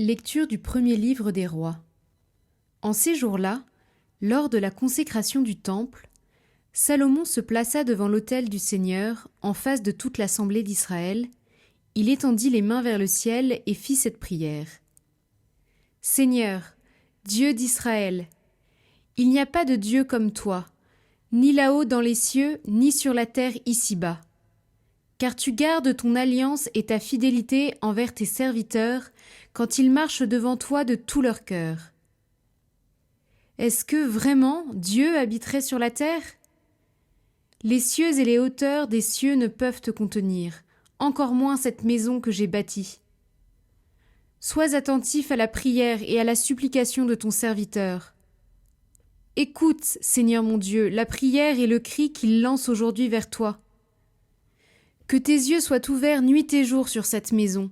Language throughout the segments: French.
Lecture du premier livre des rois. En ces jours-là, lors de la consécration du temple, Salomon se plaça devant l'autel du Seigneur, en face de toute l'assemblée d'Israël. Il étendit les mains vers le ciel et fit cette prière. Seigneur, Dieu d'Israël, il n'y a pas de Dieu comme toi, ni là-haut dans les cieux, ni sur la terre ici-bas. Car tu gardes ton alliance et ta fidélité envers tes serviteurs quand ils marchent devant toi de tout leur cœur. Est-ce que, vraiment, Dieu habiterait sur la terre ? Les cieux et les hauteurs des cieux ne peuvent te contenir, encore moins cette maison que j'ai bâtie. Sois attentif à la prière et à la supplication de ton serviteur. Écoute, Seigneur mon Dieu, la prière et le cri qu'il lance aujourd'hui vers toi. Que tes yeux soient ouverts nuit et jour sur cette maison,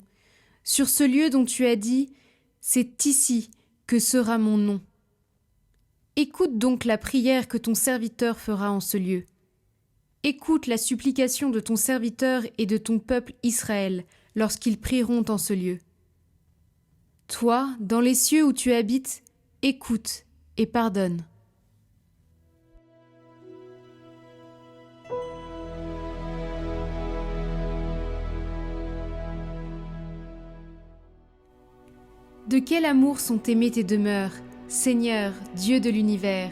sur ce lieu dont tu as dit « C'est ici que sera mon nom ». Écoute donc la prière que ton serviteur fera en ce lieu. Écoute la supplication de ton serviteur et de ton peuple Israël lorsqu'ils prieront en ce lieu. Toi, dans les cieux où tu habites, écoute et pardonne. De quel amour sont aimées tes demeures, Seigneur, Dieu de l'univers.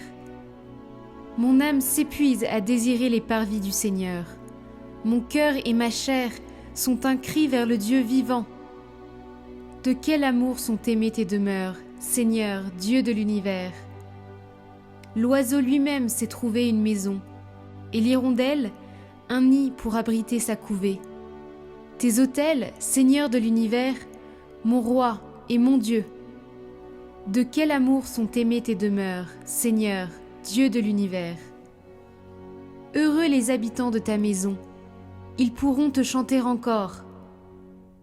Mon âme s'épuise à désirer les parvis du Seigneur. Mon cœur et ma chair sont un cri vers le Dieu vivant. De quel amour sont aimées tes demeures, Seigneur, Dieu de l'univers. L'oiseau lui-même s'est trouvé une maison, et l'hirondelle, un nid pour abriter sa couvée. Tes autels, Seigneur de l'univers, mon roi et mon Dieu. De quel amour sont aimées tes demeures, Seigneur, Dieu de l'univers. Heureux les habitants de ta maison, ils pourront te chanter encore.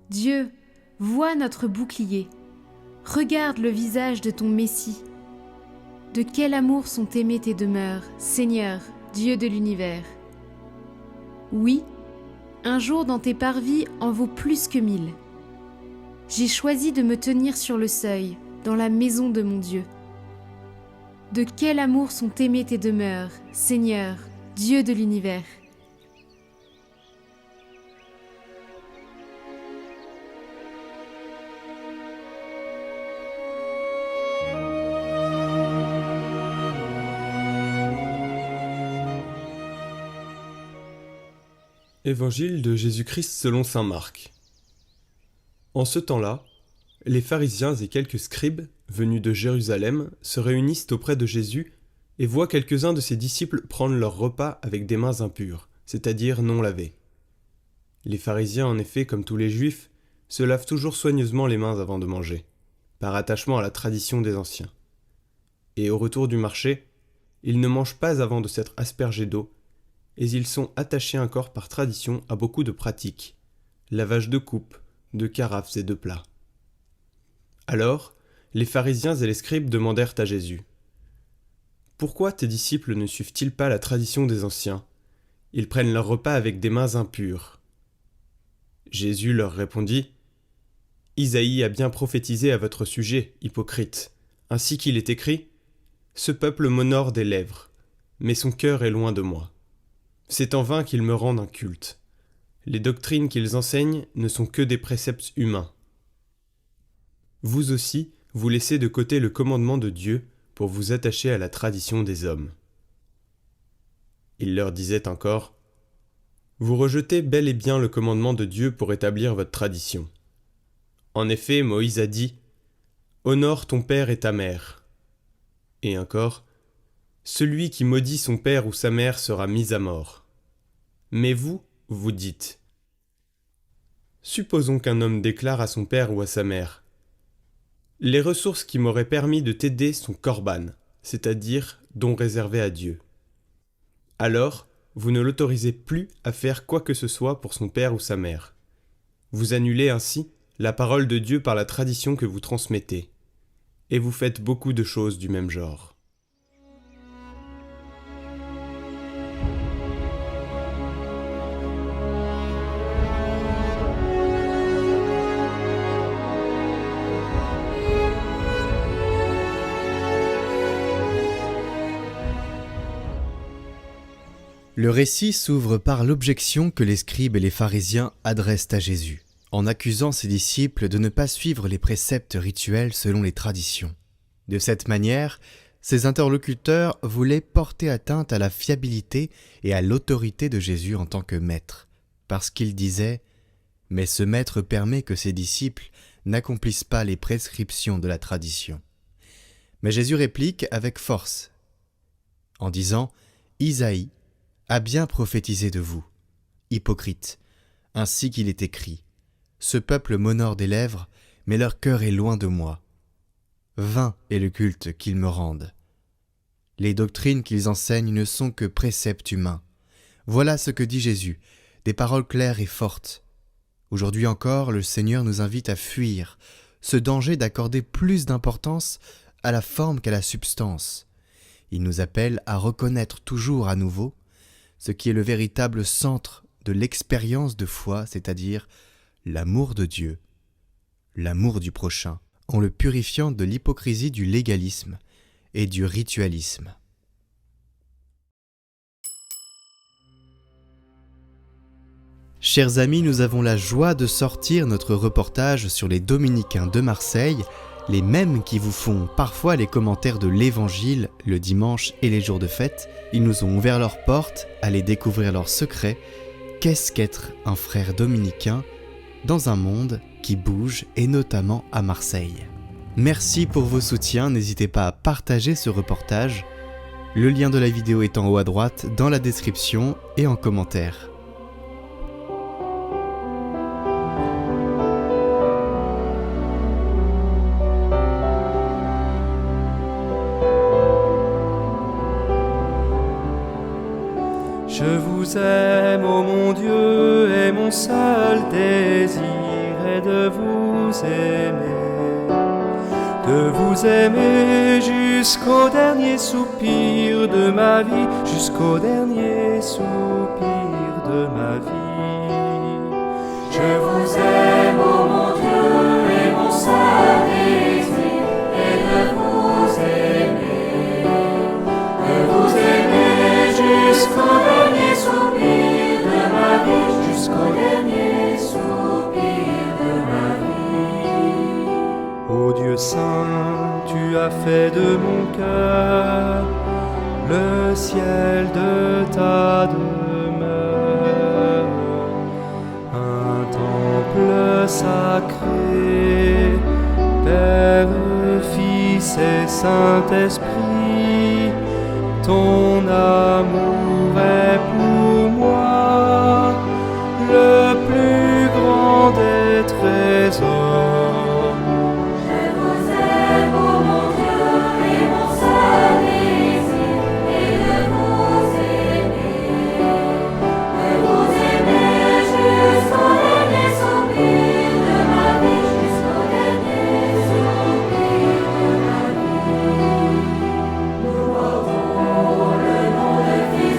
Dieu, vois notre bouclier, regarde le visage de ton Messie. De quel amour sont aimées tes demeures, Seigneur, Dieu de l'univers. Oui, un jour dans tes parvis en vaut plus que 1000. J'ai choisi de me tenir sur le seuil, dans la maison de mon Dieu. De quel amour sont aimées tes demeures, Seigneur, Dieu de l'univers. Évangile de Jésus-Christ selon saint Marc. En ce temps-là, les pharisiens et quelques scribes, venus de Jérusalem, se réunissent auprès de Jésus et voient quelques-uns de ses disciples prendre leur repas avec des mains impures, c'est-à-dire non lavées. Les pharisiens, en effet, comme tous les juifs, se lavent toujours soigneusement les mains avant de manger, par attachement à la tradition des anciens. Et au retour du marché, ils ne mangent pas avant de s'être aspergés d'eau, et ils sont attachés encore par tradition à beaucoup de pratiques, lavage de coupes, de carafes et de plats. Alors, les pharisiens et les scribes demandèrent à Jésus : « Pourquoi tes disciples ne suivent-ils pas la tradition des anciens ? Ils prennent leur repas avec des mains impures. » Jésus leur répondit : « Isaïe a bien prophétisé à votre sujet, hypocrite, ainsi qu'il est écrit : Ce peuple m'honore des lèvres, mais son cœur est loin de moi. C'est en vain qu'ils me rendent un culte. Les doctrines qu'ils enseignent ne sont que des préceptes humains. Vous aussi, vous laissez de côté le commandement de Dieu pour vous attacher à la tradition des hommes. » Il leur disait encore : « Vous rejetez bel et bien le commandement de Dieu pour établir votre tradition. En effet, Moïse a dit : Honore ton père et ta mère. Et encore : Celui qui maudit son père ou sa mère sera mis à mort. Mais vous, vous dites : Supposons qu'un homme déclare à son père ou à sa mère : Les ressources qui m'auraient permis de t'aider sont corban, c'est-à-dire dons réservés à Dieu. Alors, vous ne l'autorisez plus à faire quoi que ce soit pour son père ou sa mère. Vous annulez ainsi la parole de Dieu par la tradition que vous transmettez, et vous faites beaucoup de choses du même genre. » Le récit s'ouvre par l'objection que les scribes et les pharisiens adressent à Jésus, en accusant ses disciples de ne pas suivre les préceptes rituels selon les traditions. De cette manière, ses interlocuteurs voulaient porter atteinte à la fiabilité et à l'autorité de Jésus en tant que maître, parce qu'ils disaient « Mais ce maître permet que ses disciples n'accomplissent pas les prescriptions de la tradition. » Mais Jésus réplique avec force, en disant « Isaïe a bien prophétisé de vous, hypocrite, ainsi qu'il est écrit. Ce peuple m'honore des lèvres, mais leur cœur est loin de moi. Vain est le culte qu'ils me rendent. Les doctrines qu'ils enseignent ne sont que préceptes humains. Voilà ce que dit Jésus, des paroles claires et fortes. Aujourd'hui encore, le Seigneur nous invite à fuir ce danger d'accorder plus d'importance à la forme qu'à la substance. Il nous appelle à reconnaître toujours à nouveau ce qui est le véritable centre de l'expérience de foi, c'est-à-dire l'amour de Dieu, l'amour du prochain, en le purifiant de l'hypocrisie du légalisme et du ritualisme. Chers amis, nous avons la joie de sortir notre reportage sur les Dominicains de Marseille, les mêmes qui vous font parfois les commentaires de l'Évangile le dimanche et les jours de fête. Ils nous ont ouvert leurs portes, allé découvrir leurs secrets. Qu'est-ce qu'être un frère dominicain dans un monde qui bouge, et notamment à Marseille? Merci pour vos soutiens, n'hésitez pas à partager ce reportage. Le lien de la vidéo est en haut à droite, dans la description et en commentaire. Je vous aime, ô mon Dieu, et mon seul désir est de vous aimer jusqu'au dernier soupir de ma vie, jusqu'au dernier soupir de ma vie. Je vous aime, ô mon Dieu, et mon seul désir est de vous aimer jusqu'au dernier soupir de ma vie, jusqu'au dernier soupir de ma vie. Ô Dieu saint, tu as fait de mon cœur le ciel de ta demeure, un temple sacré, Père, Fils et Saint-Esprit. Ton amour est pour moi le plus grand des trésors. Je vous aime, ô mon Dieu, et mon seul désir est de vous aimer jusqu'au dernier soupir de ma vie, jusqu'au dernier soupir de ma vie. Nous portons le nom de Fils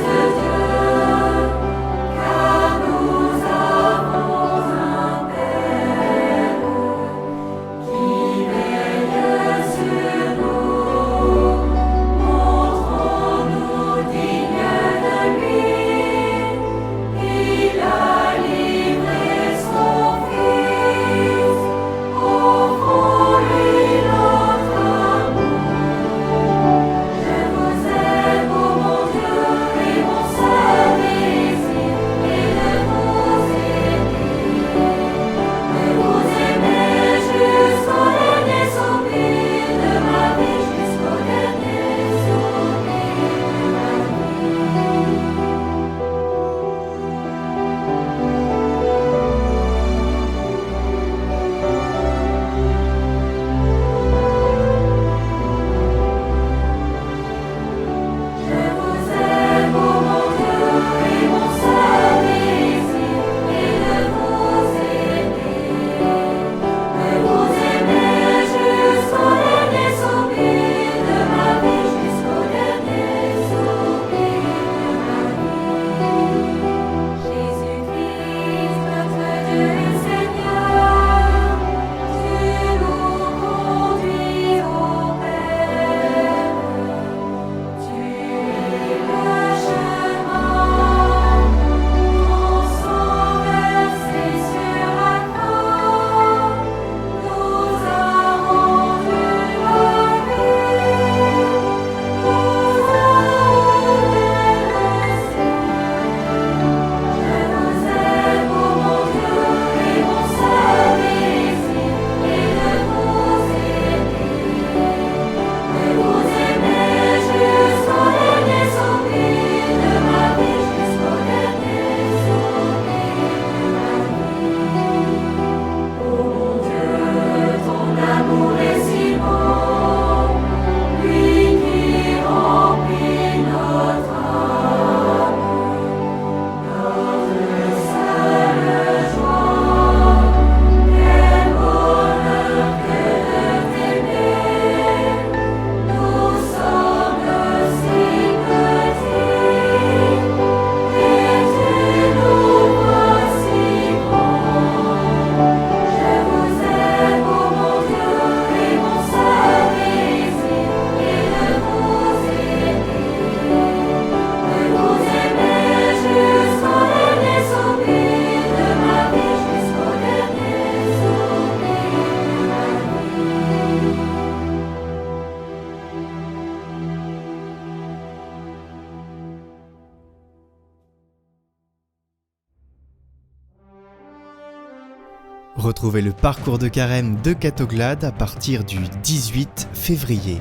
Retrouvez le parcours de carême de Catoglade à partir du 18 février,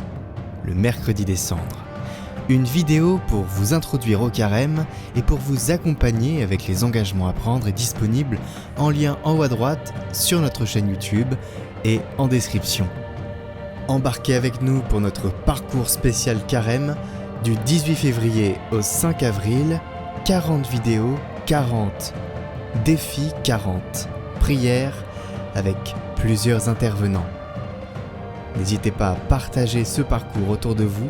le mercredi des Cendres. Une vidéo pour vous introduire au carême et pour vous accompagner avec les engagements à prendre est disponible en lien en haut à droite sur notre chaîne YouTube et en description. Embarquez avec nous pour notre parcours spécial carême du 18 février au 5 avril, 40 vidéos, 40 défis, 40 prières avec plusieurs intervenants. N'hésitez pas à partager ce parcours autour de vous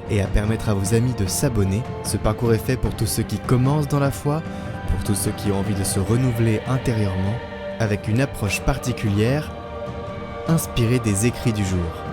et à permettre à vos amis de s'abonner. Ce parcours est fait pour tous ceux qui commencent dans la foi, pour tous ceux qui ont envie de se renouveler intérieurement, avec une approche particulière, inspirée des écrits du jour.